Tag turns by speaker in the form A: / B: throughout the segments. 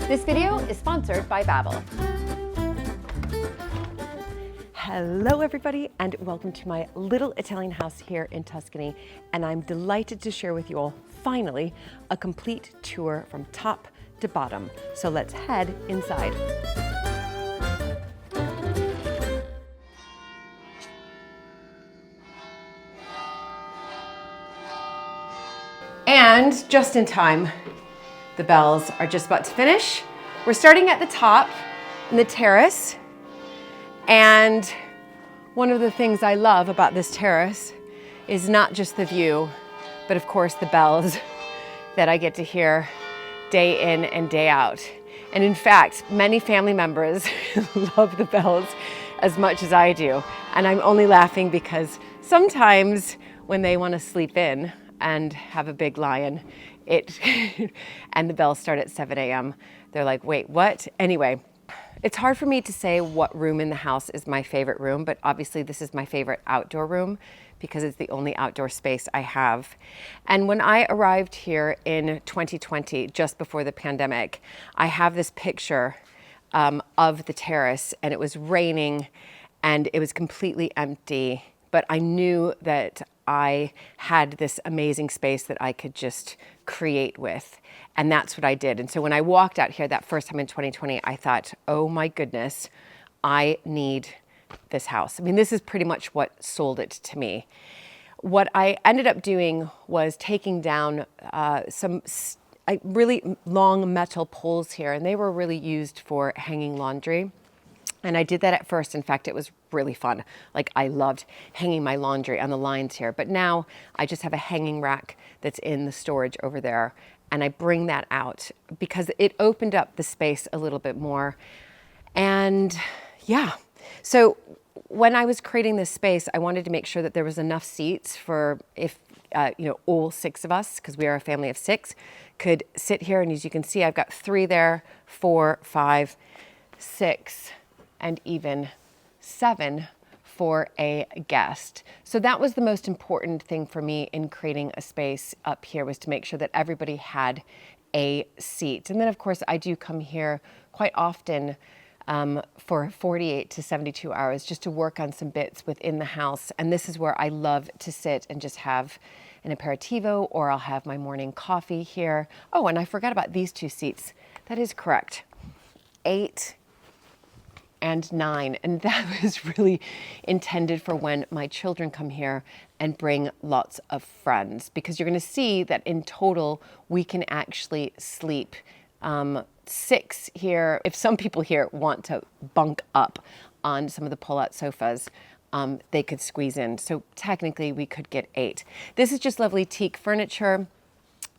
A: This video is sponsored by Babbel.
B: Hello everybody and welcome to my little Italian house here in Tuscany, and I'm delighted to share with you all finally a complete tour from top to bottom. So let's head inside. And just in time, the bells are just about to finish. We're starting at the top in the terrace. And one of the things I love about this terrace is not just the view, but of course the bells that I get to hear day in and day out. And in fact, many family members love the bells as much as I do. And I'm only laughing because sometimes when they want to sleep in and have a big lion, and the bells start at 7 a.m., they're like, wait, what? Anyway, it's hard for me to say what room in the house is my favorite room, but obviously this is my favorite outdoor room because it's the only outdoor space I have. And when I arrived here in 2020, just before the pandemic, I have this picture of the terrace, and it was raining and it was completely empty, but I knew that I had this amazing space that I could just create with. And that's what I did. And so when I walked out here that first time in 2020, I thought, oh my goodness, I need this house. I mean, this is pretty much what sold it to me. What I ended up doing was taking down some really long metal poles here, and they were really used for hanging laundry. And I did that at first. In fact, it was really fun. Like, I loved hanging my laundry on the lines here. But now I just have a hanging rack that's in the storage over there. And I bring that out because it opened up the space a little bit more. And yeah, so when I was creating this space, I wanted to make sure that there was enough seats for if, all 6 of us, because we are a family of 6, could sit here. And as you can see, I've got 3 there, 4, 5, 6, and even 7 for a guest. So that was the most important thing for me in creating a space up here, was to make sure that everybody had a seat. And then of course I do come here quite often for 48 to 72 hours just to work on some bits within the house. And this is where I love to sit and just have an aperitivo, or I'll have my morning coffee here. Oh, and I forgot about these 2 seats. That is correct. 8 and 9, and that was really intended for when my children come here and bring lots of friends, because you're going to see that in total we can actually sleep 6 here. If some people here want to bunk up on some of the pull-out sofas, they could squeeze in. So technically we could get 8. This is just lovely teak furniture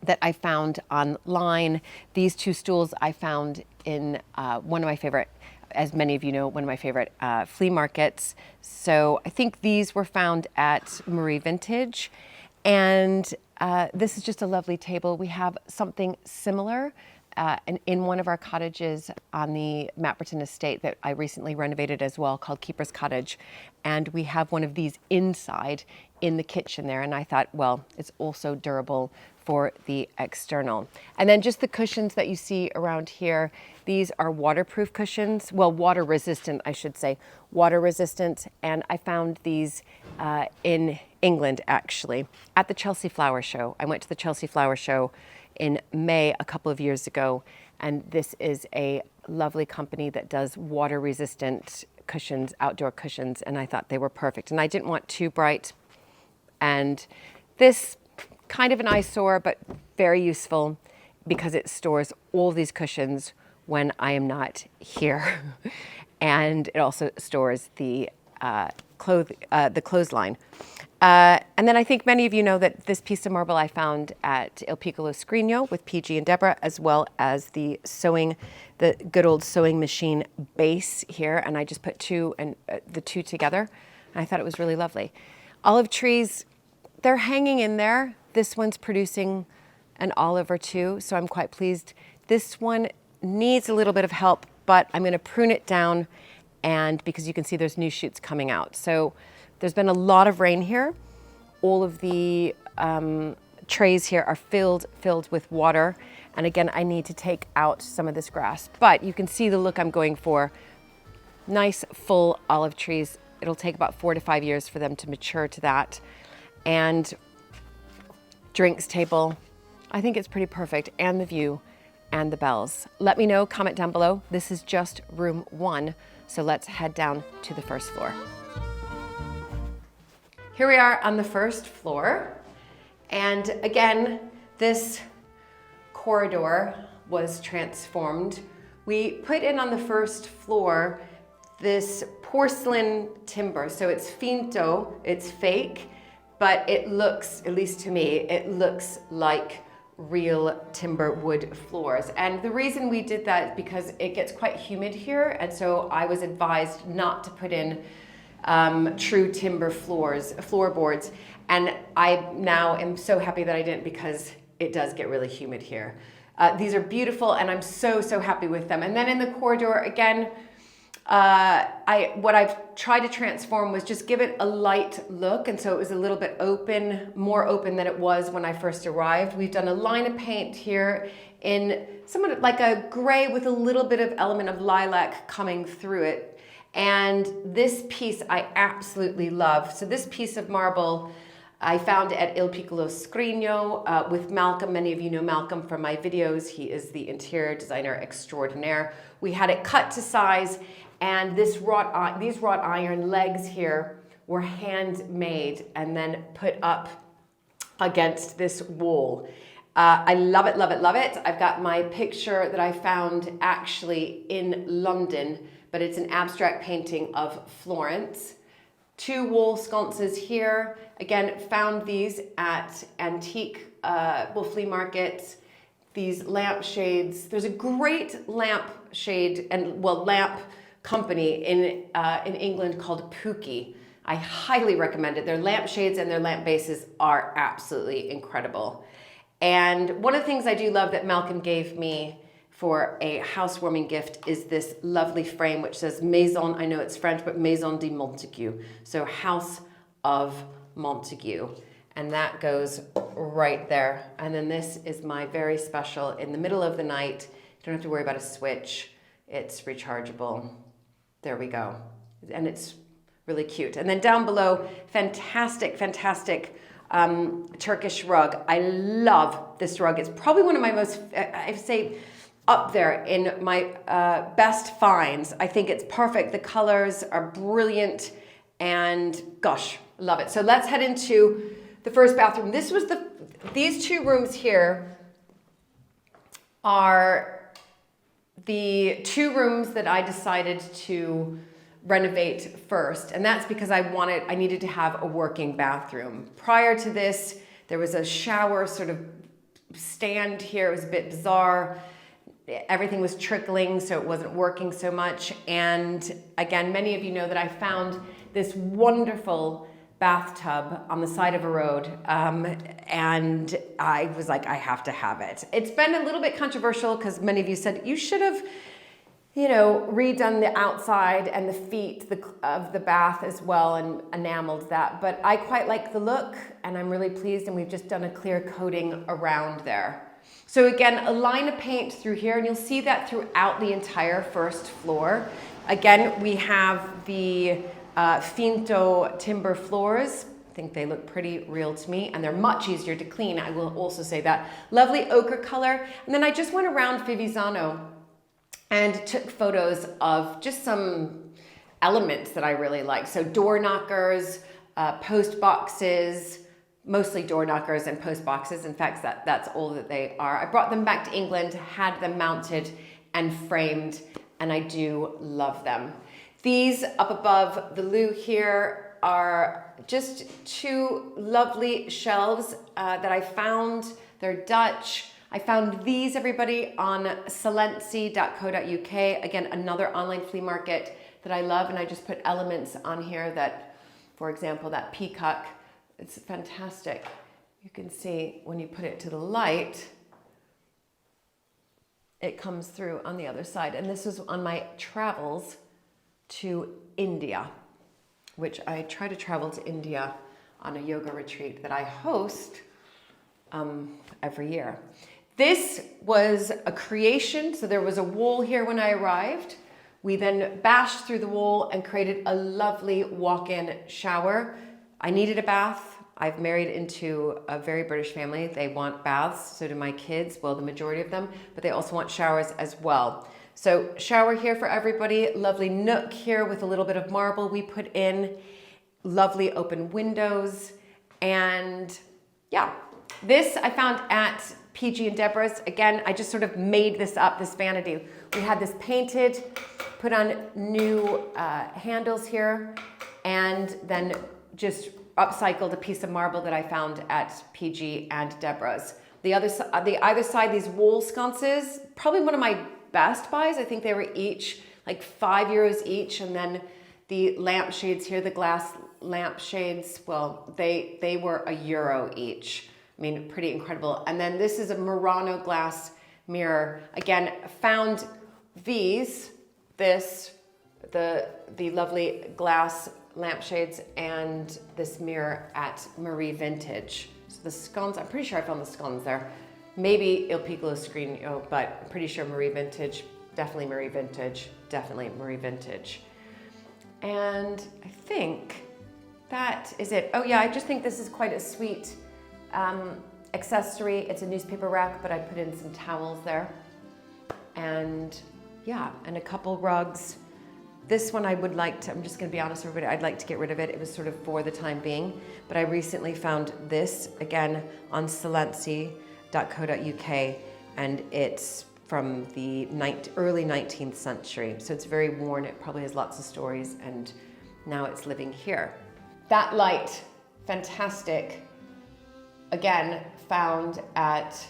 B: that I found online. These 2 stools I found in one of my favorite, as many of you know, one of my favorite flea markets. So I think these were found at Marie Vintage. And this is just a lovely table. We have something similar in one of our cottages on the Mapperton estate that I recently renovated as well, called Keeper's Cottage. And we have one of these inside in the kitchen there. And I thought, well, it's also durable for the external. And then just the cushions that you see around here, these are waterproof cushions. Well, water resistant, I should say, water resistant. And I found these in England, actually, at the Chelsea Flower Show. I went to the Chelsea Flower Show in May a couple of years ago. And this is a lovely company that does water resistant cushions, outdoor cushions. And I thought they were perfect. And I didn't want too bright. And this, kind of an eyesore, but very useful because it stores all these cushions when I am not here. And it also stores the clothesline. And then I think many of you know that this piece of marble I found at Il Piccolo Scrigno with PG and Deborah, as well as the good old sewing machine base here. And I just put the 2 together. And I thought it was really lovely. Olive trees, they're hanging in there. This one's producing an olive or 2, so I'm quite pleased. This one needs a little bit of help, but I'm going to prune it down, and because you can see there's new shoots coming out. So there's been a lot of rain here. All of the trays here are filled with water, And again, I need to take out some of this grass, but you can see the look I'm going for. Nice full olive trees. It'll take about 4 to 5 years for them to mature to that. And drinks table. I think it's pretty perfect, and the view and the bells. Let me know, comment down below. This is just room 1, so let's head down to the first floor. Here we are on the first floor, and again, this corridor was transformed. We put in on the first floor this porcelain timber, so it's finto, it's fake, but it looks, at least to me, it looks like real timber wood floors. And the reason we did that is because it gets quite humid here, and so I was advised not to put in true timber floorboards. And I now am so happy that I didn't, because it does get really humid here. These are beautiful, and I'm so happy with them. And then in the corridor, again, what I've tried to transform was just give it a light look, and so it was a little bit open, more open than it was when I first arrived. We've done a line of paint here in somewhat like a gray with a little bit of element of lilac coming through it. And this piece I absolutely love. So this piece of marble I found at Il Piccolo Scrigno with Malcolm. Many of you know Malcolm from my videos. He is the interior designer extraordinaire. We had it cut to size, and these wrought iron legs here were handmade and then put up against this wall. I love it, love it, love it. I've got my picture that I found actually in London, but it's an abstract painting of Florence. 2 wall sconces here. Again, found these at antique flea markets. These lamp shades. There's a great lamp shade and lamp company in England called Pookie. I highly recommend it. Their lamp shades and their lamp bases are absolutely incredible. And one of the things I do love that Malcolm gave me for a housewarming gift is this lovely frame which says Maison, I know it's French, but Maison de Montague. So House of Montague. And that goes right there. And then this is my very special in the middle of the night. You don't have to worry about a switch. It's rechargeable. There we go. And it's really cute. And then down below, fantastic, fantastic Turkish rug. I love this rug. It's probably one of my most, I'd say, up there in my best finds. I think it's perfect. The colors are brilliant, and gosh, love it. So let's head into the first bathroom. These 2 rooms here are the 2 rooms that I decided to renovate first, and that's because I needed to have a working bathroom. Prior to this, there was a shower sort of stand here. It was a bit bizarre. Everything was trickling, so it wasn't working so much. And again, many of you know that I found this wonderful bathtub on the side of a road, and I was like, I have to have it. It's been a little bit controversial because many of you said you should have, redone the outside and the feet of the bath as well and enameled that. But I quite like the look, and I'm really pleased, and we've just done a clear coating around there. So again, a line of paint through here, and you'll see that throughout the entire first floor. Again, we have the finto timber floors. I think they look pretty real to me, and they're much easier to clean. I will also say that. Lovely ochre color. And then I just went around Fivizzano and took photos of just some elements that I really like. So door knockers, post boxes, mostly door knockers and post boxes. In fact, that's all that they are. I brought them back to England, had them mounted and framed, and I do love them. These up above the loo here are just 2 lovely shelves that I found. They're Dutch. I found these, everybody, on salency.co.uk. Again, another online flea market that I love, and I just put elements on here that, for example, that peacock, it's fantastic. You can see when you put it to the light, it comes through on the other side. And this was on my travels to India, which I try to travel to India on a yoga retreat that I host every year. This was a creation, so there was a wall here when I arrived. We then bashed through the wall and created a lovely walk-in shower. I needed a bath. I've married into a very British family. They want baths, so do my kids, well, the majority of them, but they also want showers as well. So shower here for everybody, lovely nook here with a little bit of marble we put in, lovely open windows, and yeah. This I found at PG and Deborah's. Again, I just sort of made this up, this vanity. We had this painted, put on new handles here, and then just upcycled a piece of marble that I found at PG and Deborah's. The either side, these wall sconces, probably one of my best buys. I think they were each like €5 each, and then the lampshades here, the glass lampshades, well, they were €1 each. I mean, pretty incredible. And then this is a Murano glass mirror. Again, found these, the lovely glass lampshades and this mirror at Marie Vintage. So the scones, I'm pretty sure I found the scones there. Maybe Il Piccolo Scrigno, but I'm pretty sure Marie Vintage, definitely Marie Vintage, definitely Marie Vintage. And I think that is it. Oh yeah, I just think this is quite a sweet accessory. It's a newspaper rack, but I put in some towels there. And yeah, and a couple rugs. This one I would like to, I'm just gonna be honest with everybody, I'd like to get rid of it. It was sort of for the time being, but I recently found this, again, on Silenzi.co.uk, and it's from the early 19th century. So it's very worn, it probably has lots of stories, and now it's living here. That light, fantastic. Again, found at,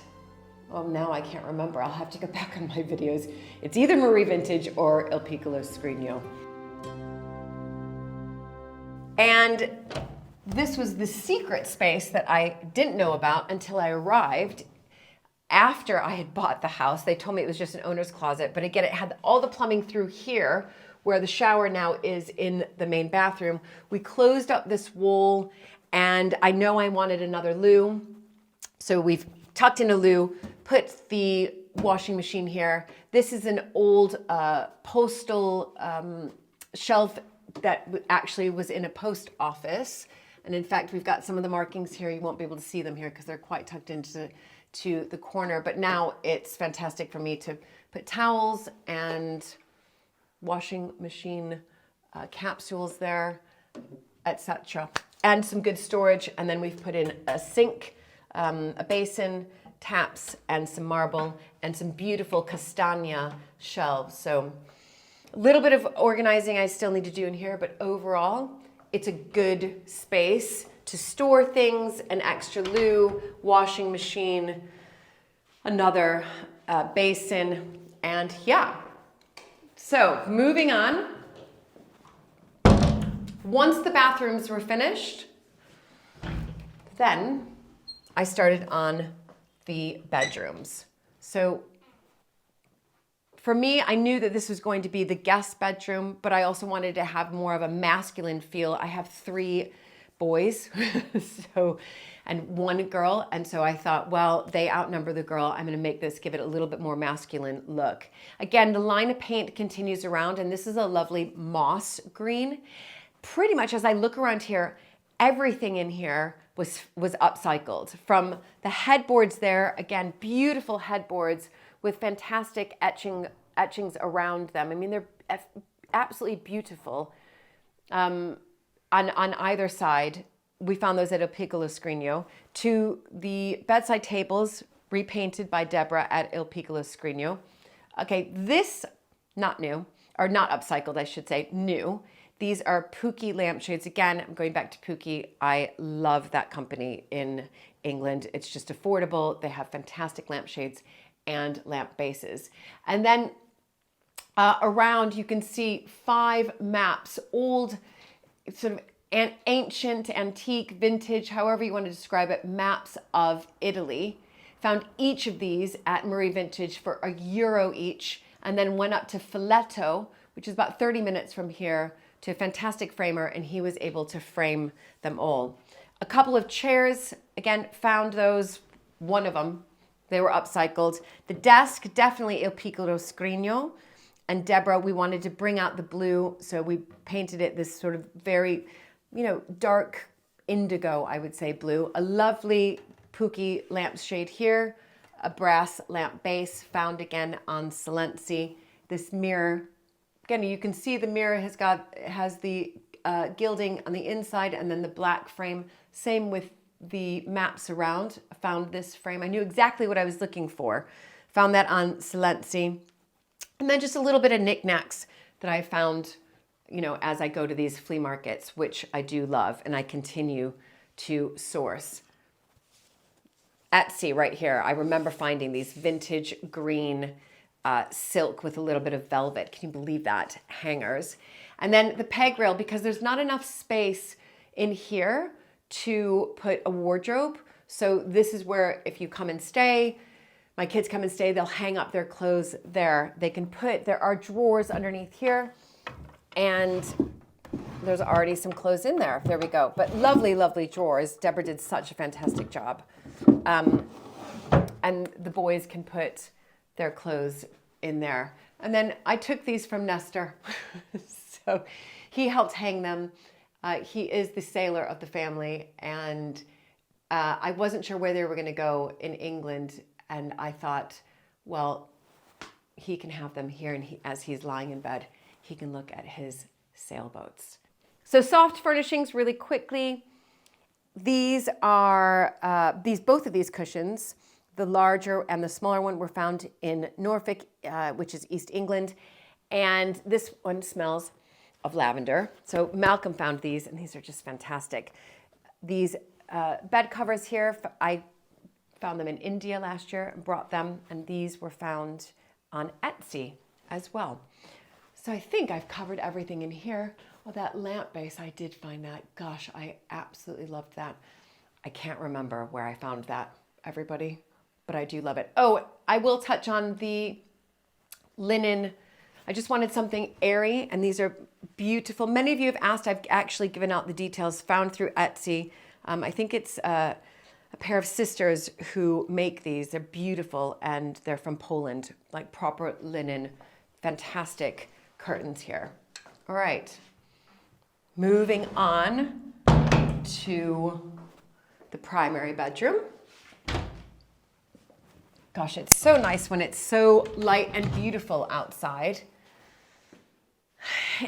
B: oh, now I can't remember. I'll have to go back on my videos. It's either Marie Vintage or Il Piccolo Scrigno. And this was the secret space that I didn't know about until I arrived. After I had bought the house, they told me it was just an owner's closet, but again, it had all the plumbing through here, where the shower now is in the main bathroom. We closed up this wall, and I know I wanted another loo. So we've tucked in a loo, put the washing machine here. This is an old postal shelf that actually was in a post office. And in fact, we've got some of the markings here. You won't be able to see them here because they're quite tucked into the corner. But now it's fantastic for me to put towels and washing machine capsules there, etc. And some good storage. And then we've put in a sink, a basin, taps, and some marble, and some beautiful castagna shelves. So a little bit of organizing I still need to do in here, but overall, it's a good space to store things, an extra loo, washing machine, another basin, and yeah. So moving on. Once the bathrooms were finished, then I started on the bedrooms. So for me, I knew that this was going to be the guest bedroom, but I also wanted to have more of a masculine feel. I have 3 boys and 1 girl. And so I thought, well, they outnumber the girl. I'm gonna make this, give it a little bit more masculine look. Again, the line of paint continues around, and this is a lovely moss green. Pretty much as I look around here, everything in here was upcycled. From the headboards there, again, beautiful headboards with fantastic etchings around them. I mean, they're absolutely beautiful. On either side, we found those at Il Piccolo Scrigno. To the bedside tables, repainted by Deborah at Il Piccolo Scrigno. Okay, this, not new, or not upcycled, I should say, new. These are Pookie lampshades. Again, I'm going back to Pookie. I love that company in England. It's just affordable. They have fantastic lampshades and lamp bases. And then around, you can see 5 maps, old, sort of an ancient, antique, vintage, however you want to describe it, maps of Italy. Found each of these at Marie Vintage for €1 each, and then went up to Filetto, which is about 30 minutes from here, to a fantastic framer, and he was able to frame them all. A couple of chairs, again, found those, one of them, They were upcycled. The desk, definitely Il Piccolo Scrigno. And Deborah, we wanted to bring out the blue, so we painted it this sort of very, dark indigo, I would say, blue. A lovely Pookie lampshade here, a brass lamp base found again on Silenzi. This mirror, again, you can see the mirror has the gilding on the inside and then the black frame. Same with the maps around. I found this frame. I knew exactly what I was looking for. Found that on Silenzi. And then just a little bit of knickknacks that I found, as I go to these flea markets, which I do love and I continue to source. Etsy right here, I remember finding these vintage green silk with a little bit of velvet. Can you believe that? Hangers. And then the peg rail, because there's not enough space in here to put a wardrobe. So this is where if you come and stay, my kids come and stay, they'll hang up their clothes there. There are drawers underneath here, and there's already some clothes in there. There we go. But lovely, lovely drawers. Deborah did such a fantastic job. And the boys can put their clothes in there. And then I took these from Nestor. So he helped hang them. He is the sailor of the family, and I wasn't sure where they were going to go in England. And I thought, well, he can have them here, and as he's lying in bed, he can look at his sailboats. So soft furnishings really quickly. These are, both of these cushions, the larger and the smaller one, were found in Norfolk, which is East England. And this one smells of lavender. So Malcolm found these, and these are just fantastic. These bed covers here, I found them in India last year and brought them, and these were found on Etsy as well. So I think I've covered everything in here. Oh, that lamp base, I did find that. Gosh, I absolutely loved that. I can't remember where I found that, everybody, but I do love it. Oh, I will touch on the linen. I just wanted something airy, and these are beautiful. Many of you have asked. I've actually given out the details found through Etsy. I think it's a pair of sisters who make these. They're beautiful, and they're from Poland, like proper linen, fantastic curtains here. All right, moving on to the primary bedroom. Gosh, it's so nice when it's so light and beautiful outside.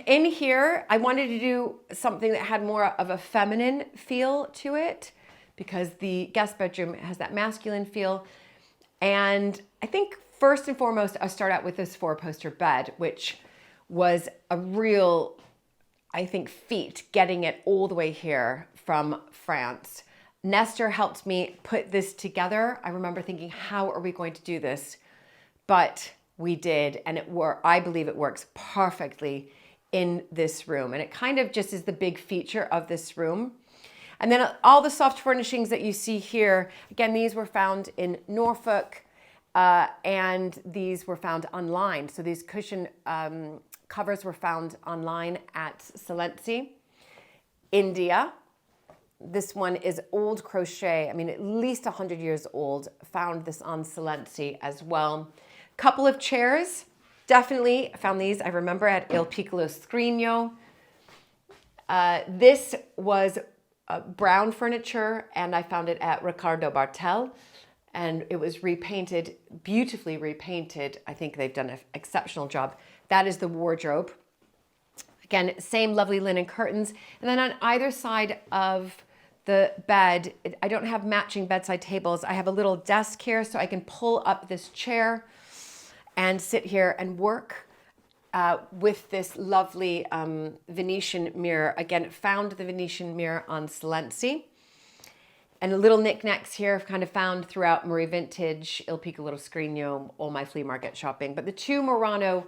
B: In here, I wanted to do something that had more of a feminine feel to it, because the guest bedroom has that masculine feel. And I think first and foremost, I'll start out with this 4-poster bed, which was a real, I think, feat getting it all the way here from France. Nestor helped me put this together. I remember thinking, how are we going to do this? But we did, and I believe it works perfectly in this room. And it kind of just is the big feature of this room. And then all the soft furnishings that you see here, again, these were found in Norfolk, and these were found online. So these cushion covers were found online at Silenzi, India. This one is old crochet. I mean, at least 100 years old. Found this on Silenzi as well. Couple of chairs, definitely found these. I remember at Il Piccolo Scrigno. This was brown furniture, and I found it at Riccardo Bartel, and it was repainted, beautifully repainted. I think they've done an exceptional job. That is the wardrobe. Again, same lovely linen curtains. And then on either side of the bed, I don't have matching bedside tables. I have a little desk here, so I can pull up this chair and sit here and work with this lovely Venetian mirror. Again, found the Venetian mirror on Silenzi. And little knickknacks here I've kind of found throughout Marie Vintage, Il Piccolo Scrigno, all my flea market shopping. But the 2 Murano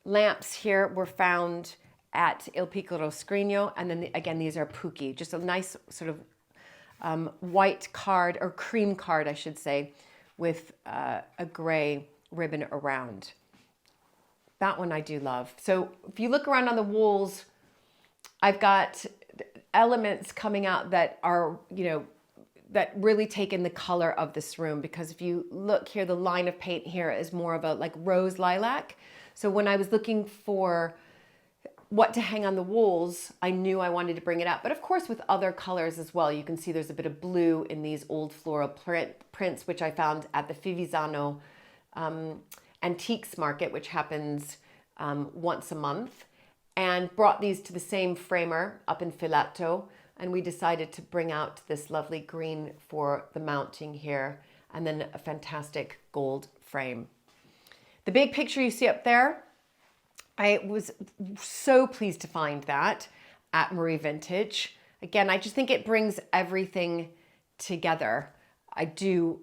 B: lamps here were found at Il Piccolo Scrigno. And then again, these are Pookie, just a nice sort of white card, or cream card, I should say, with a gray ribbon around. That one I do love. So if you look around on the walls, I've got elements coming out that are, that really take in the color of this room, because if you look here, the line of paint here is more of a like rose lilac. So when I was looking for what to hang on the walls, I knew I wanted to bring it up. But of course with other colors as well. You can see there's a bit of blue in these old floral prints, which I found at the Fivisano Antiques Market, which happens once a month, and brought these to the same framer up in Filato. And we decided to bring out this lovely green for the mounting here, and then a fantastic gold frame. The big picture you see up there, I was so pleased to find that at Marie Vintage. Again, I just think it brings everything together. I do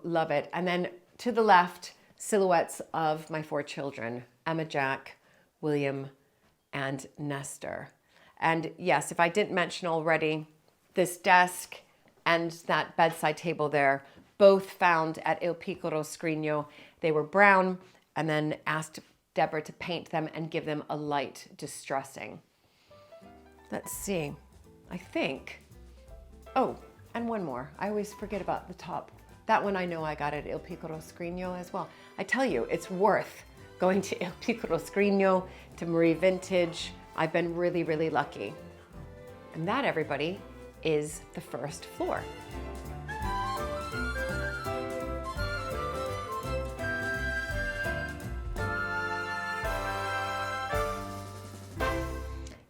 B: love it. And then to the left, silhouettes of my 4 children, Emma, Jack, William, and Nestor. And yes, if I didn't mention already, this desk and that bedside table there, both found at Il Piccolo Scrigno. They were brown, and then asked Deborah to paint them and give them a light distressing. Let's see, I think, oh, and one more. I always forget about the top. That one I know I got at Il Piccolo Scrigno as well. I tell you, it's worth going to Il Piccolo Scrigno, to Marie Vintage. I've been really, really lucky. And that, everybody, is the first floor.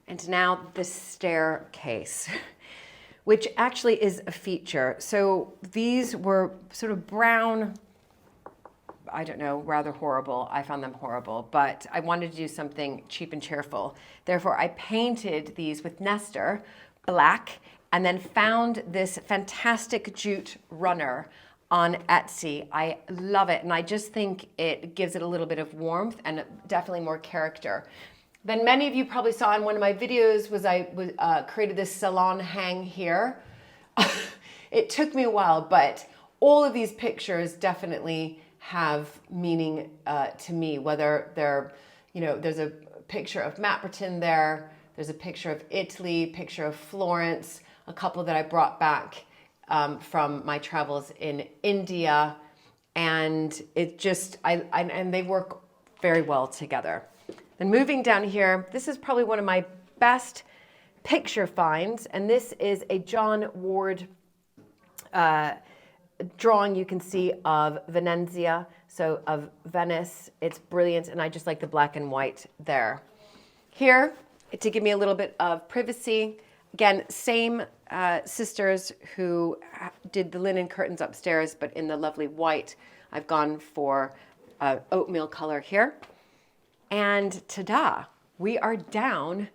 B: And now the staircase, which actually is a feature. So these were sort of brown, I don't know, rather horrible. I found them horrible, but I wanted to do something cheap and cheerful. Therefore, I painted these with Nestor black, and then found this fantastic jute runner on Etsy. I love it, and I just think it gives it a little bit of warmth and definitely more character. Then many of you probably saw in one of my videos was I created this salon hang here. It took me a while, but all of these pictures definitely have meaning to me, whether they're, you know, there's a picture of Mapperton there, there's a picture of Italy, picture of Florence, a couple that I brought back from my travels in India, and it just, and they work very well together. Then moving down here, this is probably one of my best picture finds, and this is a John Ward drawing you can see of Venezia, so of Venice. It's brilliant, and I just like the black and white there. Here, to give me a little bit of privacy, again, same sisters who did the linen curtains upstairs, but in the lovely white. I've gone for oatmeal color here. And ta-da, we are down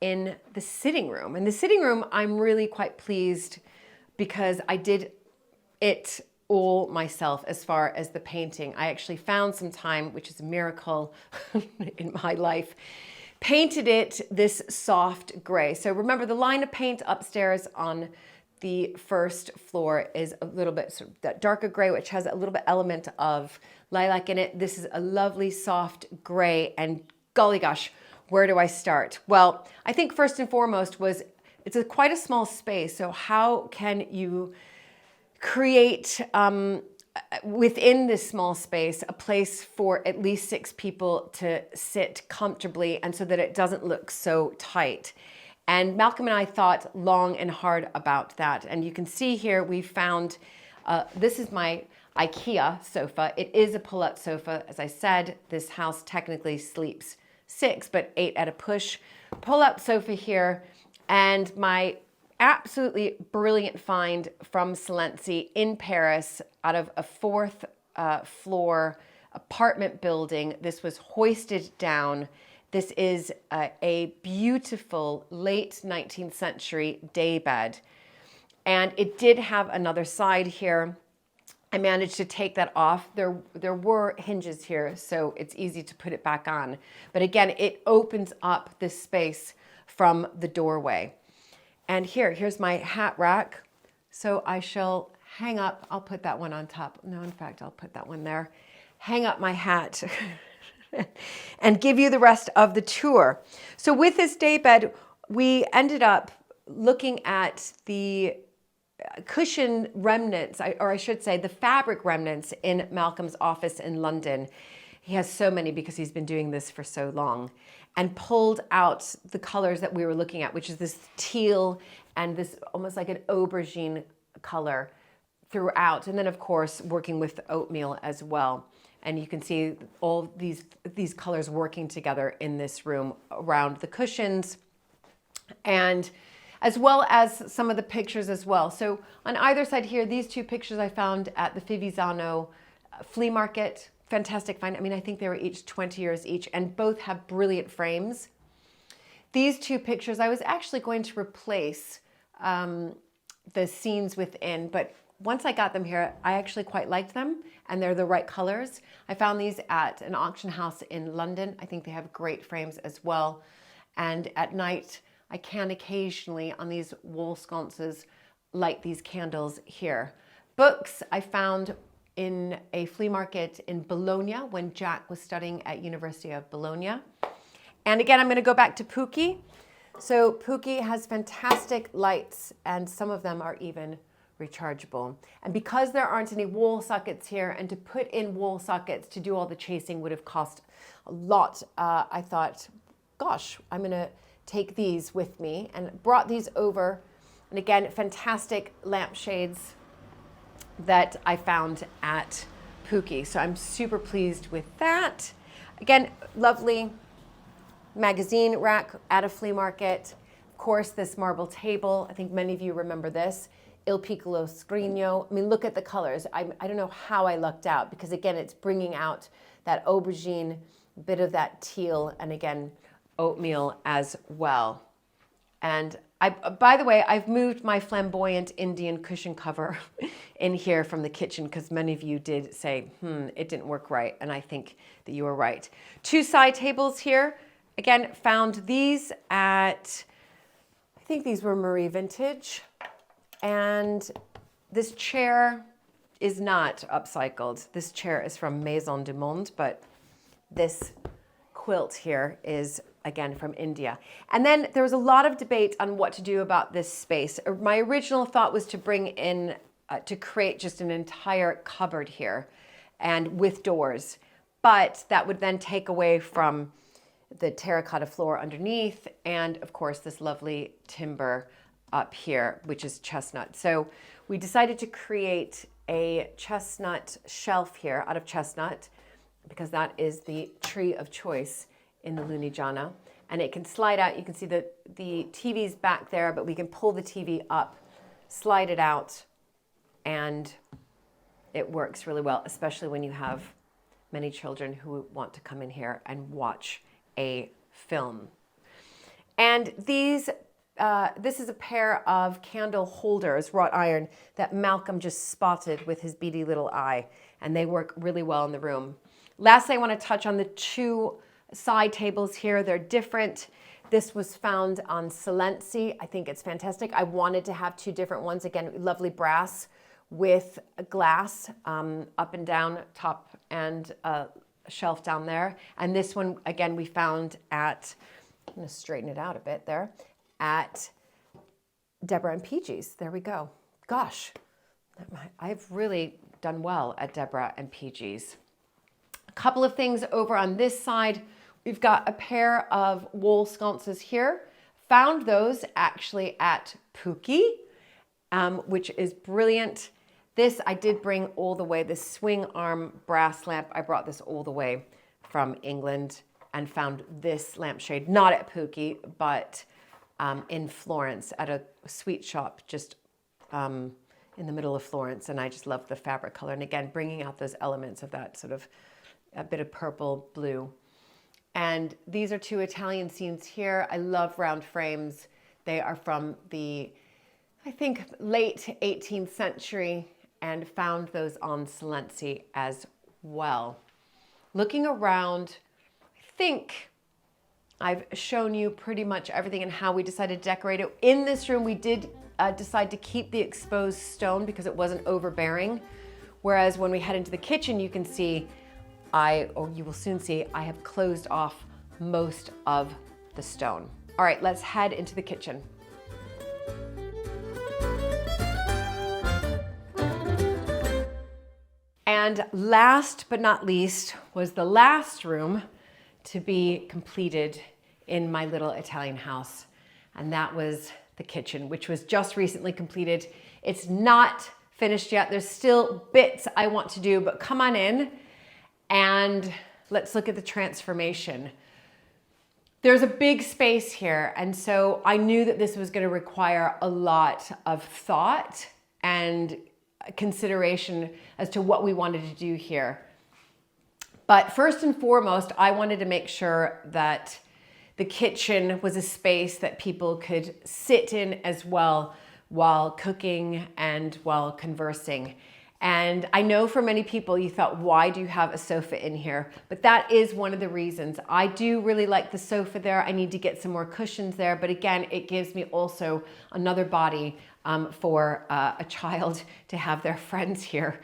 B: in the sitting room. In the sitting room, I'm really quite pleased because I did it all myself as far as the painting. I actually found some time, which is a miracle in my life, painted it this soft gray. So remember, the line of paint upstairs on the first floor is a little bit sort of that darker gray, which has a little bit element of lilac in it. This is a lovely soft gray, and golly gosh, where do I start? Well, I think first and foremost was it's quite a small space. So how can you create within this small space a place for at least 6 people to sit comfortably, and so that it doesn't look so tight? And Malcolm and I thought long and hard about that. And you can see here we found, this is my IKEA sofa. It is a pull-out sofa. As I said, this house technically sleeps 6, but 8 at a push. Pull-out sofa here, and my absolutely brilliant find from Silenzi in Paris out of a 4th floor apartment building. This was hoisted down. This is a beautiful late 19th century daybed. And it did have another side here. I managed to take that off. There were hinges here, so it's easy to put it back on. But again, it opens up this space from the doorway. And here's my hat rack. So I shall hang up, I'll put that one on top. No, in fact, I'll put that one there. Hang up my hat and give you the rest of the tour. So with this daybed, we ended up looking at the cushion remnants, or I should say the fabric remnants in Malcolm's office in London. He has so many because he's been doing this for so long, and pulled out the colors that we were looking at, which is this teal and this almost like an aubergine color throughout. And then of course, working with oatmeal as well. And you can see all these colors working together in this room around the cushions, and as well as some of the pictures as well. So on either side here, these two pictures I found at the Fivizzano flea market. Fantastic find. I mean, I think they were each 20 euros each, and both have brilliant frames. These two pictures, I was actually going to replace the scenes within, but once I got them here, I actually quite liked them, and they're the right colors. I found these at an auction house in London. I think they have great frames as well. And at night, I can occasionally, on these wall sconces, light these candles here. Books I found in a flea market in Bologna when Jack was studying at University of Bologna. And again, I'm going to go back to Pookie. So Pookie has fantastic lights, and some of them are even rechargeable. And because there aren't any wall sockets here, and to put in wall sockets to do all the chasing would have cost a lot, I thought, gosh, I'm going to take these with me, and brought these over. And again, fantastic lampshades that I found at Pookie. So I'm super pleased with that. Again, lovely magazine rack at a flea market. Of course, this marble table. I think many of you remember this. Il Piccolo Scrigno. I mean, look at the colors. I don't know how I lucked out, because again, it's bringing out that aubergine, a bit of that teal, and again, oatmeal as well. And by the way, I've moved my flamboyant Indian cushion cover in here from the kitchen, because many of you did say, it didn't work right. And I think that you were right. Two side tables here. Again, found these at, I think these were Marie Vintage. And this chair is not upcycled. This chair is from Maison du Monde, but this quilt here is again from India. And then there was a lot of debate on what to do about this space. My original thought was to bring in, to create just an entire cupboard here and with doors, but that would then take away from the terracotta floor underneath, and of course this lovely timber up here, which is chestnut. So we decided to create a chestnut shelf here out of chestnut, because that is the tree of choice in the Lunigiana. And it can slide out. You can see the TV's back there, but we can pull the TV up, slide it out, and it works really well, especially when you have many children who want to come in here and watch a film. And these, this is a pair of candle holders, wrought iron, that Malcolm just spotted with his beady little eye, and they work really well in the room. Lastly, I want to touch on the two side tables here. They're different. This was found on Silenzi. I think it's fantastic. I wanted to have two different ones. Again, lovely brass with glass up and down, top and shelf down there. And this one, again, we found at, I'm going to straighten it out a bit there, at Deborah and PG's. There we go. Gosh, I've really done well at Deborah and PG's. A couple of things over on this side. We've got a pair of wall sconces here. Found those actually at Pookie, which is brilliant. This I did bring all the way, this swing arm brass lamp. I brought this all the way from England and found this lampshade, not at Pookie, but in Florence at a sweet shop just in the middle of Florence. And I just love the fabric color. And again, bringing out those elements of that sort of a bit of purple, blue. And these are two Italian scenes here. I love round frames. They are from the, I think, late 18th century, and found those on Silenzi as well. Looking around, I think I've shown you pretty much everything and how we decided to decorate it. In this room, we did decide to keep the exposed stone because it wasn't overbearing. Whereas when we head into the kitchen, you can see or you will soon see, I have closed off most of the stone. All right, let's head into the kitchen. And last but not least was the last room to be completed in my little Italian house. And that was the kitchen, which was just recently completed. It's not finished yet. There's still bits I want to do, but come on in and let's look at the transformation. There's a big space here, and so I knew that this was going to require a lot of thought and consideration as to what we wanted to do here. But first and foremost, I wanted to make sure that the kitchen was a space that people could sit in as well while cooking and while conversing. And I know for many people you thought, why do you have a sofa in here? But that is one of the reasons. I do really like the sofa there. I need to get some more cushions there. But again, it gives me also another body for a child to have their friends here.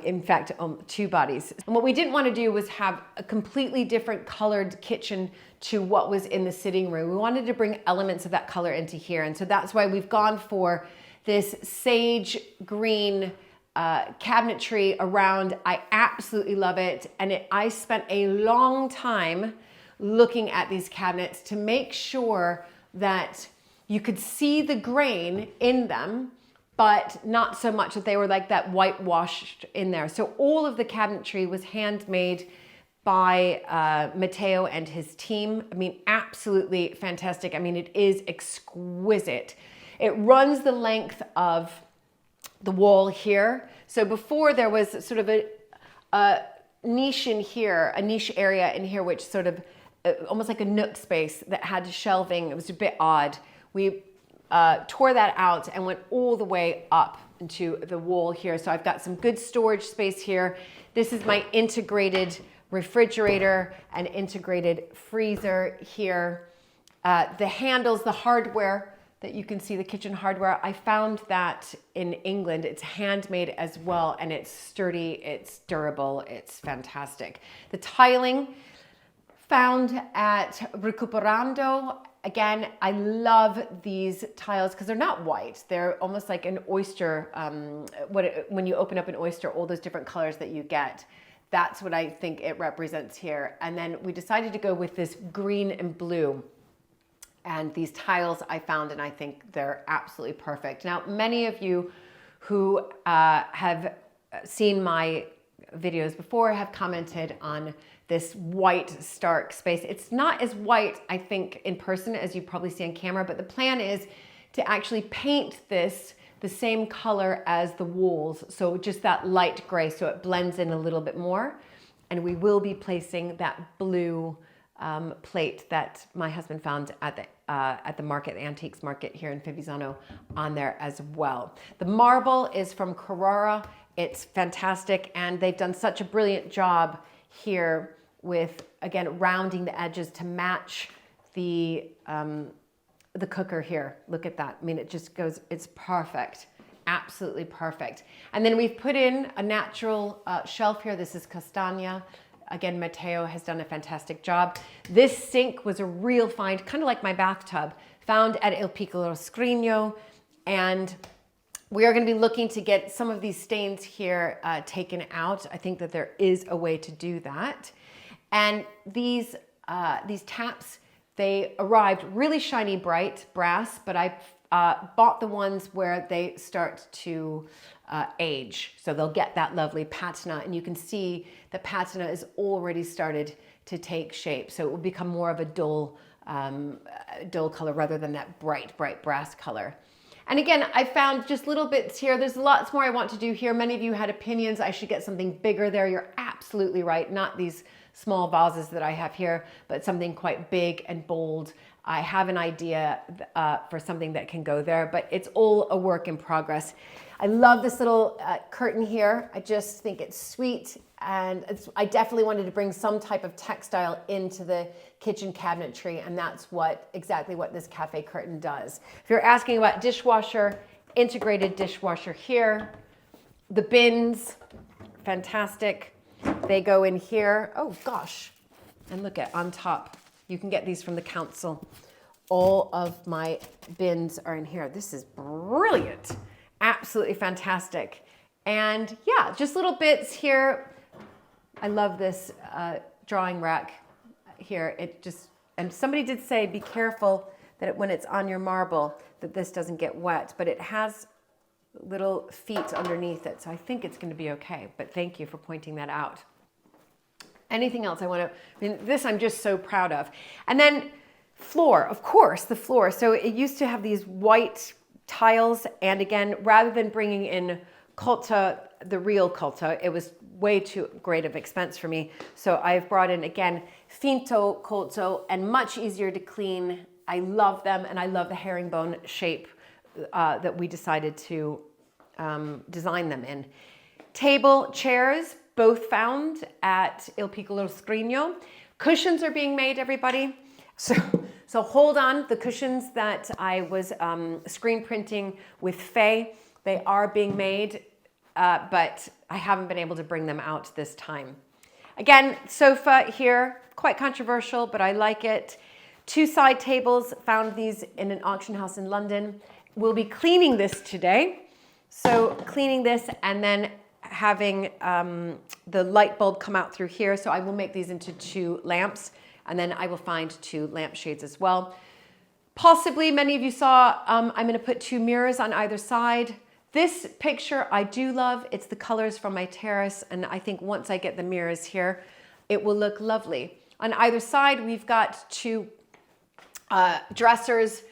B: In fact, two bodies. And what we didn't want to do was have a completely different colored kitchen to what was in the sitting room. We wanted to bring elements of that color into here. And so that's why we've gone for this sage green cabinetry around. I absolutely love it. And I spent a long time looking at these cabinets to make sure that you could see the grain in them, but not so much that they were like that whitewashed in there. So all of the cabinetry was handmade by Matteo and his team. I mean, absolutely fantastic. I mean, it is exquisite. It runs the length of the wall here. So before there was sort of a niche in here, a niche area in here, which sort of almost like a nook space that had shelving. It was a bit odd. We tore that out and went all the way up into the wall here. So I've got some good storage space here. This is my integrated refrigerator and integrated freezer here. The handles, the hardware that you can see, the kitchen hardware, I found that in England. It's handmade as well, and it's sturdy, it's durable, it's fantastic. The tiling found at Recuperando. Again, I love these tiles because they're not white. They're almost like an oyster. When you open up an oyster, all those different colors that you get. That's what I think it represents here. And then we decided to go with this green and blue. And these tiles I found, and I think they're absolutely perfect. Now, many of you who have seen my videos before have commented on this white stark space. It's not as white, I think, in person as you probably see on camera, but the plan is to actually paint this the same color as the walls. So just that light gray, so it blends in a little bit more. And we will be placing that blue plate that my husband found at the market, the antiques market here in Fivizzano, on there as well. The marble is from Carrara. It's fantastic, and they've done such a brilliant job here with, again, rounding the edges to match the cooker here. Look at that. I mean, it just goes, it's perfect. Absolutely perfect. And then we've put in a natural shelf here. This is castagna. Again, Matteo has done a fantastic job. This sink was a real find, kind of like my bathtub, found at Il Piccolo Scrigno. And we are going to be looking to get some of these stains here taken out. I think that there is a way to do that. And these taps, they arrived really shiny bright brass, but I bought the ones where they start to age. So they'll get that lovely patina, and you can see the patina is already started to take shape. So it will become more of a dull color rather than that bright brass color. And again, I found just little bits here. There's lots more I want to do here. Many of you had opinions. I should get something bigger there. You're absolutely right. Not these small vases that I have here, but something quite big and bold. I have an idea for something that can go there, but it's all a work in progress. I love this little curtain here. I just think it's sweet, and I definitely wanted to bring some type of textile into the kitchen cabinetry, and that's exactly what this cafe curtain does. If you're asking about dishwasher, integrated dishwasher here. The bins, fantastic. They go in here. Oh gosh, and look at on top. You can get these from the council. All of my bins are in here. This is brilliant. Absolutely fantastic. And yeah, just little bits here. I love this drawing rack here. And somebody did say, be careful that when it's on your marble, that this doesn't get wet, but it has little feet underneath it. So I think it's going to be okay, but thank you for pointing that out. Anything else this I'm just so proud of. And then floor, of course, the floor. So it used to have these white tiles. And again, rather than bringing in Colta, the real Colta, it was way too great of expense for me. So I've brought in, again, Finto Colto, and much easier to clean. I love them, and I love the herringbone shape that we decided to design them in. Table, chairs, both found at Il Piccolo Scrigno. Cushions are being made, everybody. So hold on, the cushions that I was screen printing with Faye, they are being made, but I haven't been able to bring them out this time. Again, sofa here, quite controversial, but I like it. 2 side tables, found these in an auction house in London. We'll be cleaning this today. So cleaning this and then having the light bulb come out through here. So I will make these into 2 lamps, and then I will find 2 lampshades as well. Possibly, many of you saw, I'm going to put 2 mirrors on either side. This picture I do love. It's the colors from my terrace, and I think once I get the mirrors here, it will look lovely. On either side, we've got 2 dressers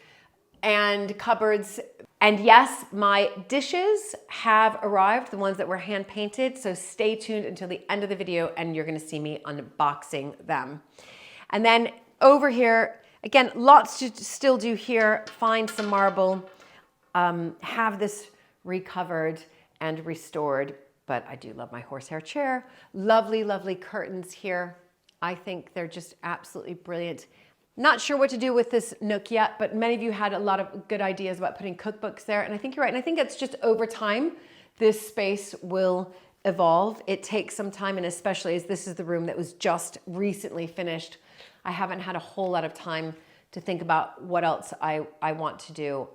B: and cupboards. And yes, my dishes have arrived, the ones that were hand painted. So stay tuned until the end of the video and you're gonna see me unboxing them. And then over here, again, lots to still do here. Find some marble, have this recovered and restored. But I do love my horsehair chair. Lovely, lovely curtains here. I think they're just absolutely brilliant. Not sure what to do with this nook yet, but many of you had a lot of good ideas about putting cookbooks there. And I think you're right. And I think it's just over time, this space will evolve. It takes some time, and especially as this is the room that was just recently finished, I haven't had a whole lot of time to think about what else I want to do.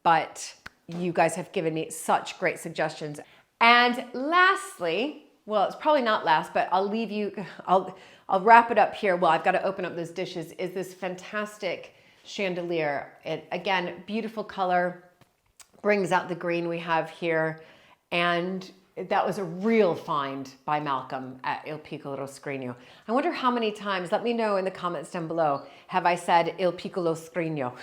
B: But you guys have given me such great suggestions. And lastly, well, it's probably not last, but I'll wrap it up here. Well, I've got to open up those dishes. Is this fantastic chandelier. It, again, beautiful color, brings out the green we have here. And that was a real find by Malcolm at Il Piccolo Scrigno. I wonder how many times, let me know in the comments down below, have I said Il Piccolo Scrigno?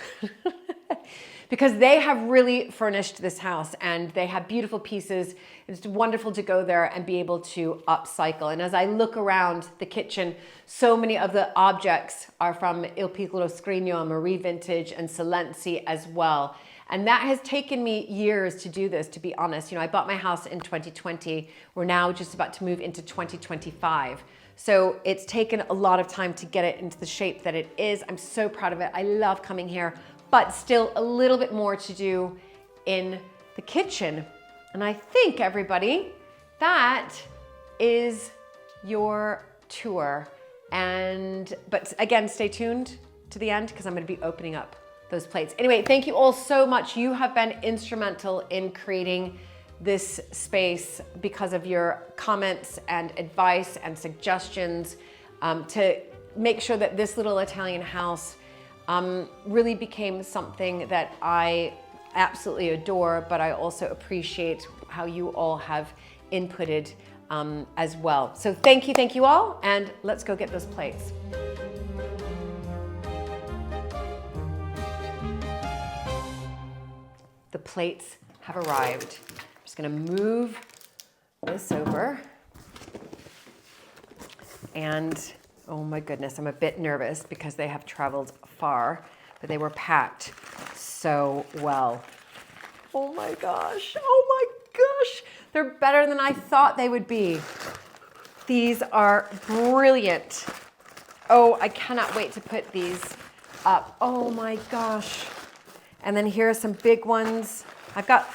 B: Because they have really furnished this house and they have beautiful pieces. It's wonderful to go there and be able to upcycle. And as I look around the kitchen, so many of the objects are from Il Piccolo Scrigno, Marie Vintage, and Silenzi as well. And that has taken me years to do this, to be honest. You know, I bought my house in 2020. We're now just about to move into 2025. So it's taken a lot of time to get it into the shape that it is. I'm so proud of it. I love coming here, but still a little bit more to do in the kitchen. And I think, everybody, that is your tour. But again, stay tuned to the end because I'm going to be opening up those plates. Anyway, thank you all so much. You have been instrumental in creating this space because of your comments and advice and suggestions to make sure that this little Italian house really became something that I absolutely adore, but I also appreciate how you all have inputted as well. So thank you all, and let's go get those plates. The plates have arrived. I'm just gonna move this over. And oh my goodness, I'm a bit nervous because they have traveled far, but they were packed so well. Oh my gosh, they're better than I thought they would be. These are brilliant. Oh, I cannot wait to put these up. Oh my gosh. And then here are some big ones. I've got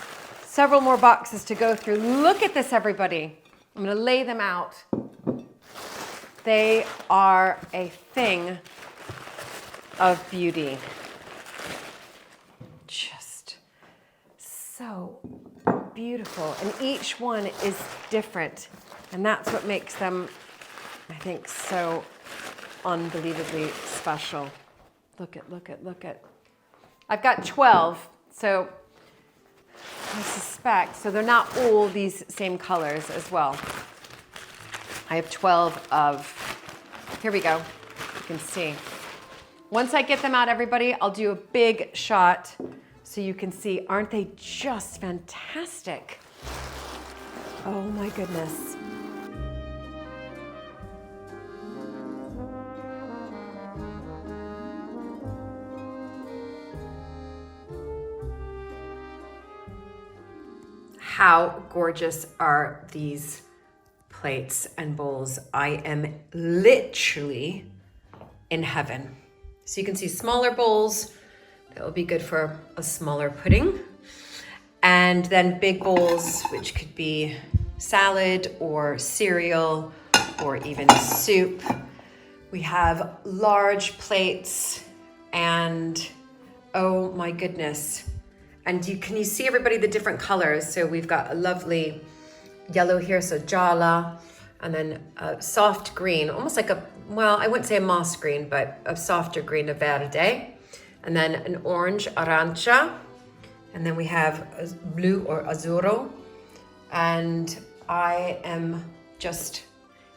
B: several more boxes to go through. Look at this, everybody. I'm gonna lay them out. They are a thing of beauty. Just so beautiful. beautiful. And each one is different. And that's what makes them, I think, so unbelievably special. Look at. I've got 12, so I suspect, so they're not all these same colors as well. I have 12 of, here we go, you can see. Once I get them out, everybody, I'll do a big shot so you can see. Aren't they just fantastic? Oh my goodness. How gorgeous are these plates and bowls? I am literally in heaven. So you can see smaller bowls that will be good for a smaller pudding. And then big bowls, which could be salad or cereal or even soup. We have large plates and oh my goodness. And can you see everybody the different colors? So we've got a lovely yellow here, so jala, and then a soft green, almost like I wouldn't say a moss green, but a softer green, a verde. And then an orange, arancia. And then we have a blue or azzurro. And I am just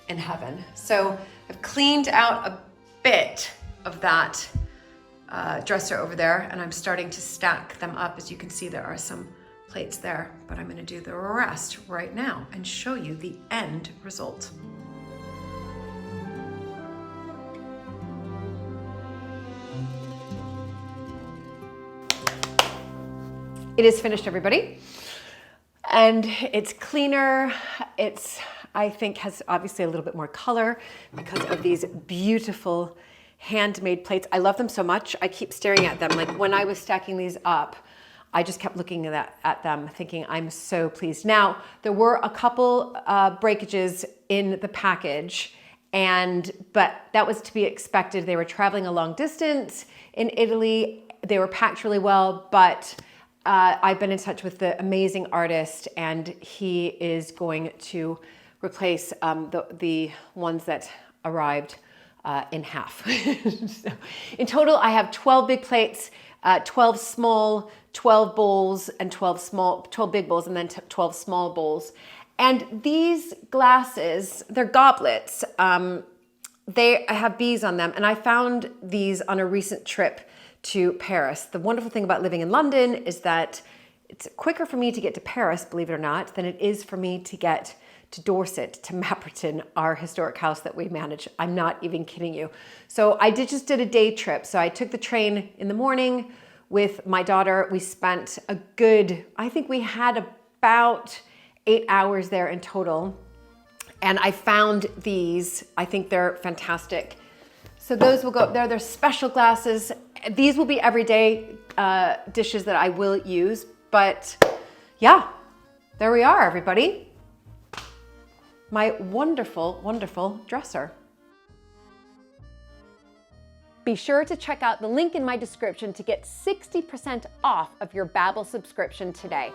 B: in heaven. So I've cleaned out a bit of that dresser over there, and I'm starting to stack them up. As you can see, there are some plates there, but I'm gonna do the rest right now and show you the end result. It is finished, everybody. And it's cleaner. I think has obviously a little bit more color because of these beautiful handmade plates. I love them so much. I keep staring at them. Like when I was stacking these up, I just kept looking at them thinking, I'm so pleased. Now, there were a couple breakages in the package, but that was to be expected. They were traveling a long distance in Italy. They were packed really well, but I've been in touch with the amazing artist, and he is going to replace the ones that arrived in half. So in total, I have 12 big plates, 12 small, 12 bowls, and 12 big bowls, and then 12 small bowls. And these glasses, they're goblets. They have bees on them, and I found these on a recent trip to Paris. The wonderful thing about living in London is that it's quicker for me to get to Paris, believe it or not, than it is for me to get to Dorset, to Mapperton, our historic house that we manage. I'm not even kidding you. So I just did a day trip. So I took the train in the morning with my daughter. We spent I think we had about 8 hours there in total. And I found these. I think they're fantastic. So those will go up there. They're special glasses. These will be everyday dishes that I will use. But yeah, there we are, everybody. My wonderful, wonderful dresser.
A: Be sure to check out the link in my description to get 60% off of your Babbel subscription today.